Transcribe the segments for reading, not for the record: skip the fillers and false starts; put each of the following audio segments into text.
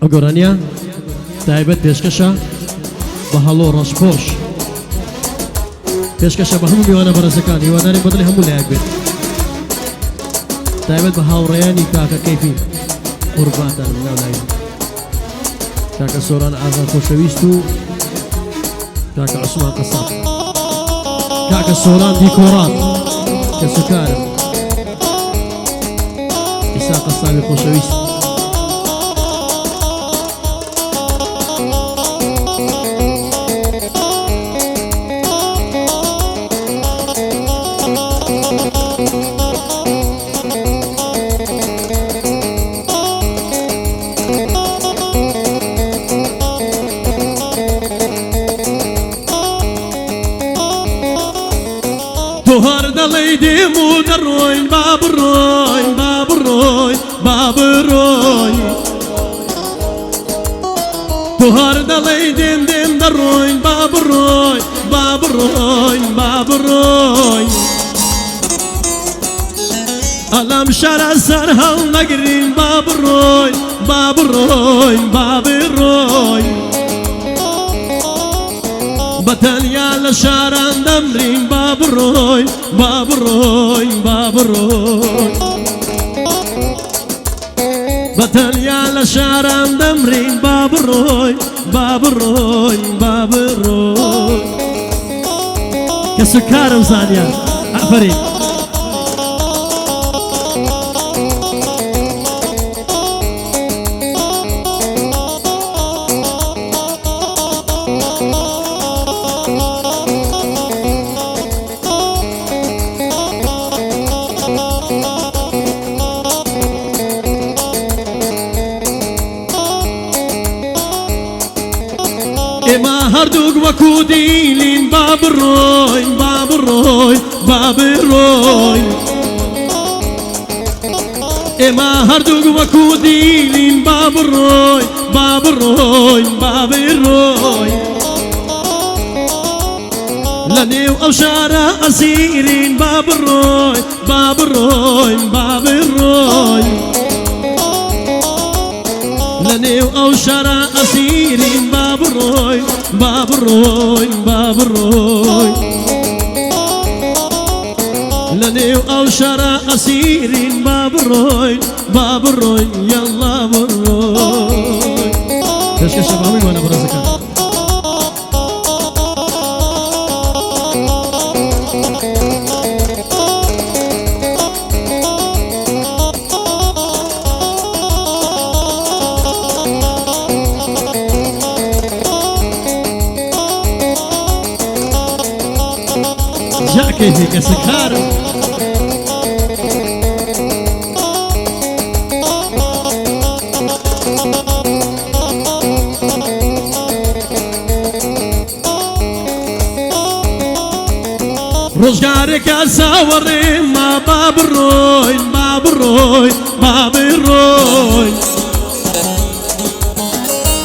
ئەگۆڕانیا تایبەت پێشکەشە بە هەڵۆ ڕەشپۆش پێشکەشە بە هەموو میوانە بەڕێزەکان هیوادارێک بەدڵی هەموو لایەک بێت تایبەت بە هاوڕێیانی کاکە کەیفی قورباتان ناوناوی کاکە سۆران ئازاد خۆشەویست و کاکە عوسمان قەساب کاکە سۆران دیکۆڕات کە سوکارە ئیسا قەسابی خۆشەویست دوهار دڵی دێم و دەڕۆین با بڕۆین با بڕۆین با بڕۆین دوهار دڵی دێم دێم دەڕۆین با بڕۆین با بڕۆین با بڕۆین ئەلەم شەرە سەر هەڵ نەگرین با بڕۆین با بڕۆین با بڕۆین بەتەنیا لە شاران دەمرین با بڕۆین با بڕۆین با بڕۆین بەتەنیا لە شاران دەمرین با بڕۆین با بڕۆین با بڕۆین کە سوکارم زانیا ئەفەرین ئێمە هەردووک وەکو دیلین با بڕۆین با بڕۆین با بڕۆین ئێمە هەردووک وەکو دیلین با بڕۆین با بڕۆین با بڕۆین لە نێو ئەو شارە ئەسیرین با بڕۆین با بڕۆین با بڕۆین لە نێو ئەو شارە ئەسیرین با بڕۆین با بڕۆین با بڕۆین لە نێو ئەو شارە ئەسیرین با بڕۆین با بڕۆین یەڵڵا بڕۆین پێشکەشە بە هەموو میوانە بەڕێزەکان جاکەیفی کە سکارم ڕۆژگارێکە ساوەڕێم ما با بڕۆین با بڕۆین با بڕۆین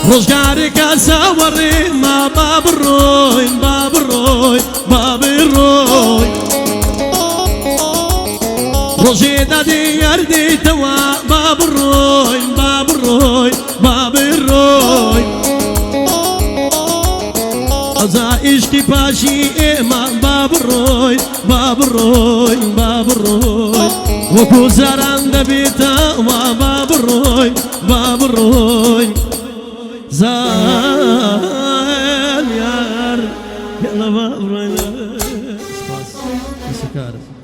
ڕۆژگارێکە ساوەڕێم ما با بڕۆین با بڕۆین با بڕۆین ڕۆژێ دەدێ یاردێتەوە با بڕۆین با بڕۆین با بڕۆین ئەزا ئیشکی پاشی ئێمە با بڕۆین با بڕۆین با بڕۆین وەکو زاران دەبێتەوە با بڕۆین با بڕۆین زان یار یەڵە با بڕۆین سپاس کە سوکارە